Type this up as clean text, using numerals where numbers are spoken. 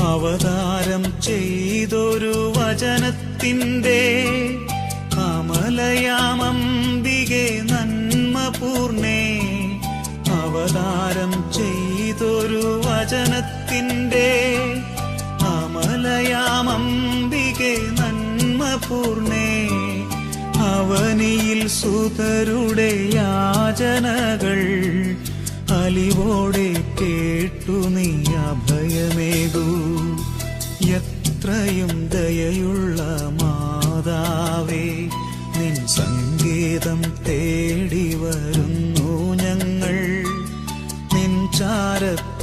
അവതാരം ചെയ്തൊരു വചനത്തിൻ്റെ അമലയാമംബികെ നന്മപൂർണേ. അവതാരം ചെയ്തൊരു വചനത്തിൻ്റെ അമലയാമംബികെ നന്മപൂർണേ. അവനിയിൽ സുതരുടെ യാചനകൾ അലിവോടെ കേട്ടു നീ അഭയമേകൂ. എത്രയും ദയയുള്ള മാതാവേ, നിൻ സങ്കേതം തേടി വരുന്നു ഞങ്ങൾ. നിൻ ചാരത്തോടിയണഞ്ഞവരെ